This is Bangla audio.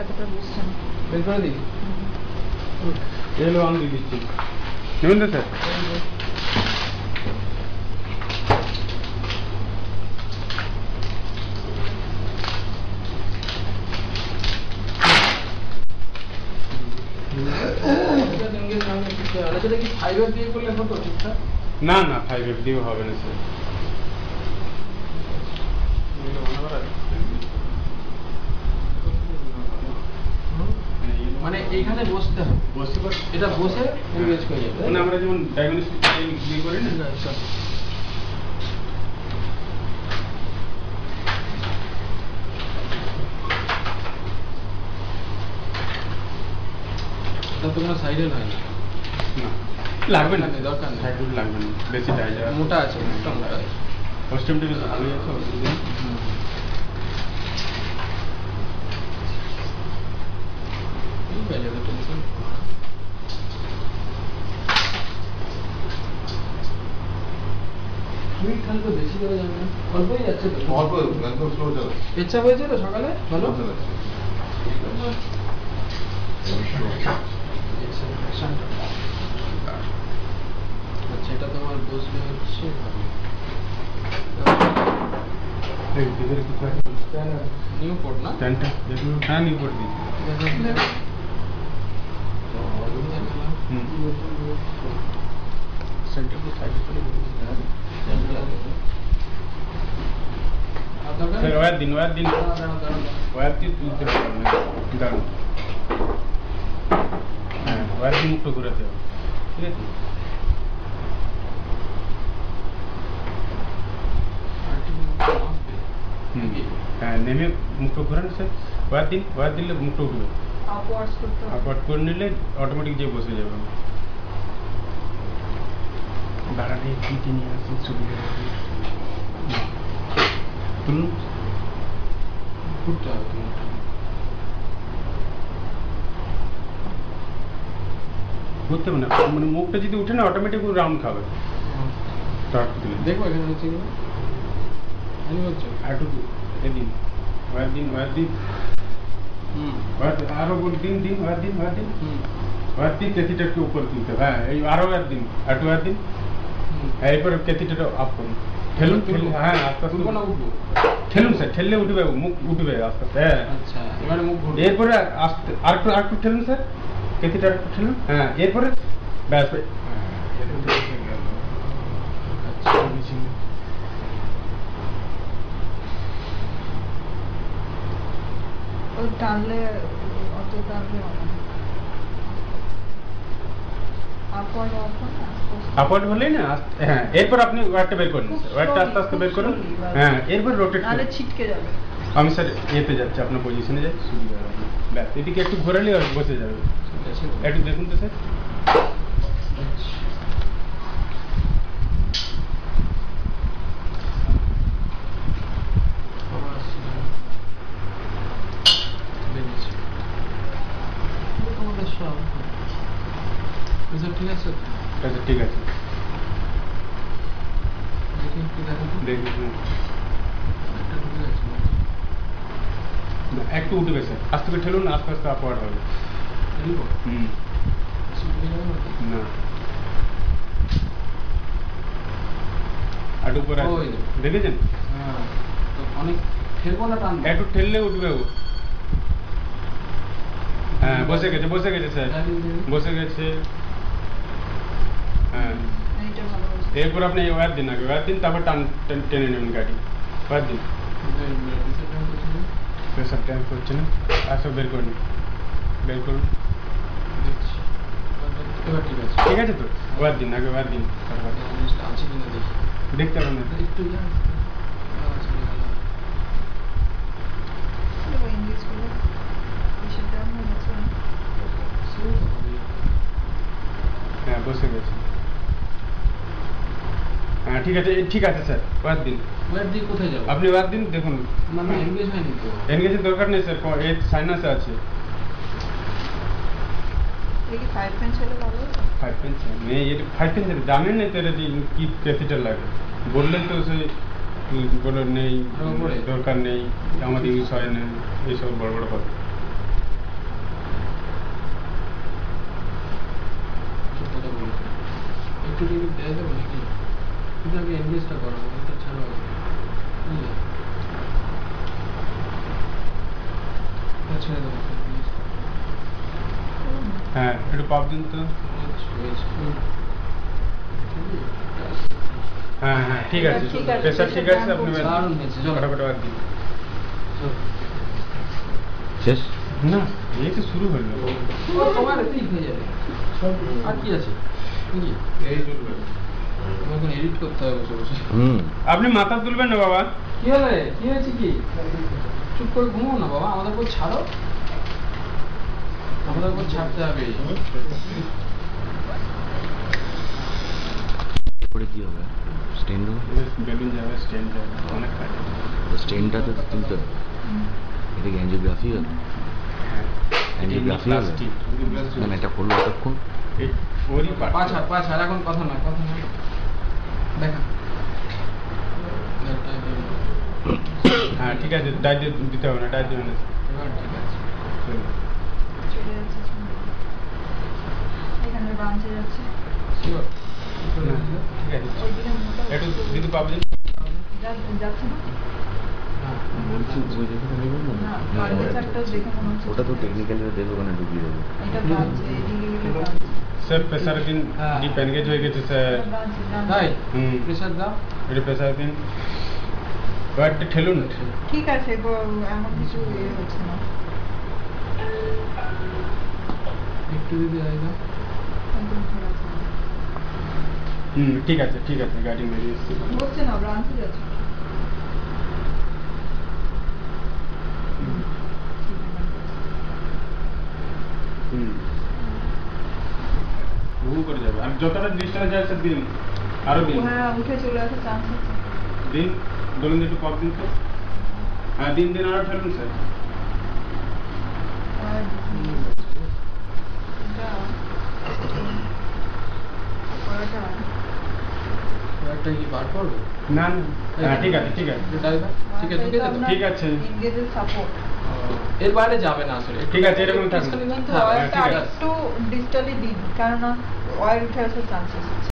এতটা বুঝছেন বের করে দিই এলো আমি দিয়ে দিচ্ছি নেবেন তো স্যার সেটা কি ফাইবার দিয়ে করলে হতো ঠিকঠাক? না না 5F দিয়েও হবে না স্যার মানে এইখানে বসতে হবে, বসতে পার এটা বসে এনগেজ করে যাবে। মানে আমরা যেমন ডায়াগনস্টিক দিয়ে করি না এটা তো কোনো সাইডে নয় না, না লাগবে না দরকার নেই। সাইড লাগবে না বেশি ডায়াজা মোটা আছে, মোটা মোটা আছে। কস্টিউমটা বেশ ভালোই আছে অসুবিধা নেই। এই হয়ে যাবে, টেনশন ফ্লুইড খালি তো বেশি করে যাবে না, অল্পই যাচ্ছে তো। অল্প একদম স্লো চালাচ্ছে পেচ্ছাপ হয়েছে তো সকালে ভালো slow চালাচ্ছে আচ্ছা, এটা তোমার বসবে হচ্ছে এই ভিতরে কিছু আছে নিউ পোর্ট না? স্ট্যান্ডটা দেখুন হ্যাঁ নিউপোর্ট দিই সেন্টার টু সাইড করে স্যার ওয়ার দিন ওয়ার দিয়ে তুলতে পারবেন না দাঁড়ান হ্যাঁ ওয়ার দিয়ে মুক্ত ঘুরাতে হবে ঠিক আছে হ্যাঁ নেমে মুক্ত ঘোরান স্যার ওয়ার দিলে মুক্ত উঠবে আপওয়ার্ডস করতে হবে আপওয়ার্ড করে নিলে অটোমেটিক যে বসে যাবে দাঁড়াতে পিটি নিয়ে আসি সুবিধা হবে তুলুন ঘুরতে হবে তোমার। ঘুরতে হবে না মানে মুখটা যদি উঠে না অটোমেটিক রাউন্ড খাবে স্টার্ট দিলে দেখবো এখানে হচ্ছে কিনা, আমি হচ্ছে একটু এদিন ওয়ার দিন আরো বল দিন ওয়ার দিন ওয়ার দিন কেসিটা একটু উপর তুলতে হবে হ্যাঁ এই আরো ওয়ার দিন একটু ওয়ার দিন হ্যাঁ এরপর কেসিটা আপ করুন ঠেলুন হ্যাঁ আস্তে আস্তে তুলবো না উঠবো? ঠেলুন স্যার ঠেললে উঠবে মুখ উঠবে আস্তে আস্তে হ্যাঁ আচ্ছা, এবারে মুখ ঘুরবে। এরপরে আস্তে আরেকটু ঠেলুন স্যার কেসিটা আরেকটু ঠেলুন হ্যাঁ এরপরে ব্যাস আচ্ছা, ওই টানলে অত টানলে হবে না আপওয়ার্ড আপওয়ার্ড হলেই না হ্যাঁ এরপর আপনি ওয়ারটা বের করুন ওয়ারটা আস্তে আস্তে বের করুন হ্যাঁ এরপর রোটেট তাহলে করুন ছিটকে যাবে আমি স্যার এতে যাচ্ছি আপনার পজিশনে যাই সুবিধা হবে ব্যাস এদিকে একটু ঘোরালে আর বসে যাবে ঠিক আছে। একটু দেখুন তো স্যার আবার আসছি না। দেখেছি। আমাদের সব এসব ঠিক আছে তো? আচ্ছা ঠিক আছে দেখি একটু দেখো তো। দেখুন একটা ঢুকে গেছে না? একটু উঠবে স্যার আস্তে করে ঠেলুন আস্তে আস্তে আপওয়ার্ড হবে ঢুকবো? বেশি ঢুকে যাবে না তো? না আর উপরে আছে। ওই। দেখেছেন হ্যাঁ, তো অনেক ঠেলবো না টানবো? একটু ঠেললে উঠবে ও হ্যাঁ বসে গেছে স্যার বসে গেছে হ্যাঁ এইটা ভালো হয়েছে এরপর আপনি ওয়ার দিন আগে ওয়ার দিন তারপর টেনে নেবেন গাড়ি ওয়ার দিন প্রেশার ট্যাঙ্ক করছে না আসো বের করুন এবার ঠিক আছে। ঠিক আছে তো ওয়ার দিন আগে ওয়ার দিন তারপর এই জিনিসটা আছে কিনা দেখি। দেখতে পাবেন না একটু যা। ওই ইংলিশ গুলো সেটা হয়ে গেছে হ্যাঁ বসে গেছে হ্যাঁ ঠিক আছে স্যার ওয়ার দিন ওয়েট দিয়ে কোথায় যাবো? আপনি ওয়ার দিন দেখুন না না, এনগেজ হয়নি তো। এনগেজের দরকার নেই স্যার এই সাইনাসে আছে দেখি 5 পেন ছেলে ভালো হতো 5 পেন নেই এটা 5 পেন জানেন না তো এটা কি ক্যাপিটাল লাগে বললেন তো সে বলে নেই দরকার নেই আমাদের ইউজ হয় না এইসব বড় বড় কথা একটু টিকিট দিয়ে দেবো নাকি? কিন্তু আগে এনগেজটা করো, এটা ছাড়ো আগে। বুঝলে? এটা ছেড়ে দেবো, engage। হ্যাঁ একটু পাপ দিন তো। হয়েছে। হ্যাঁ হ্যাঁ ঠিক আছে, ঠিক আছে, প্রেশার ঠিক আছে, pressure আপনি down দারুণ হয়েছে, চলো। ফটাফট বাদ দিন। শেষ? না এই তো শুরু হলো। ও তোমার ঠিক হয়ে যাবে। আর কি আছে? কি? এই চলবে। তোমাকে এডিট করতে হবে বসে বসে। আপনি মাথা তুলবেন না বাবা। কি হলো রে? কি হয়েছে কি? চুপ করে ঘুমো না বাবা, আমাদের উপর ছাড়ো। আমাদের উপর ছাড়তে হবে। পরে কি হবে? স্টেন দেবো? বেলুন যাবে, স্ট্যান্ড যাবে, অনেক কাজ আছে। স্টেনটা তো তুলতে হবে। এটা কি অ্যাঞ্জিওগ্রাফি হবে? অ্যাঞ্জিওগ্রাফি হবে? প্লাস্টিক, না না, এটা করলো কতক্ষণ? এই ওরই part। পা ছাড়, এখন কথা নয়, কথা নয়। দেখা। হ্যাঁ ঠিক আছে, ডাই দিতে হবে না, ডাই দিবে না। এবার ঠিক আছে। চলুন। চলে যাচ্ছে শুনে। এখানে ব্রাঞ্চে যাচ্ছে। Sure? না, ঠিক আছে। ওইদিকে মোটা একটু দিদি পাবলিক। যাচ্ছে না? হ্যাঁ। বলছি ওই যেখানে আমি বলবো না? না, না, কার্ডের চারটা দেখে মনে হচ্ছে। ওটা তো টেকনিক্যালিরা দেবে, ওখানে ঢুকিয়ে দেবে। এটা ব্রাঞ্চে, এদিকে গেলে ব্রাঞ্চ। স্যার প্রেসার দিন, হ্যাঁ। ডিপ এনগেজ হয়ে গেছে স্যার। ব্রাঞ্চে, তাই? হুম। প্রেসার দাও। এটা প্রেসার দিন। ওয়ার্ডটা ঠেলুন। ঠিক আছে, এমন কিছু ইয়ে হচ্ছে না। একটু দিদি আই দাও। একদম ঠিক আছে। ঠিক আছে, ঠিক আছে, গাড়ি মেরে এসছি। হচ্ছে না, ব্রাঞ্চে যাচ্ছে। বহু করে যাবে, আর যতটা ডিস্টেন্স যায় স্যার দিন, আরো দিন। হ্যাঁ, উঠে চলে আসার চান্স আছে। দিন, বলুন একটু কম দিন তো। হ্যাঁ দিন দিন, আরো ঠেলুন স্যার। আর এটা করাটা একটা কি বার করবে? না না, হ্যাঁ ঠিক আছে, ঠিক আছে। এটা দাও। ঠিক আছে, ঢুকে যাবে। ঠিক আছে। এনগেজের সাপোর্ট। এর বাইরে যাবে না আসলে। ঠিক আছে, এরকম থাকুন। Distal কিন্তু হ্যাঁ, অয়েলটা ঠিক আছে। আরেকটু ডিস্টালি দিন, কারণ অয়েল উঠে আসার চান্সেস আছে।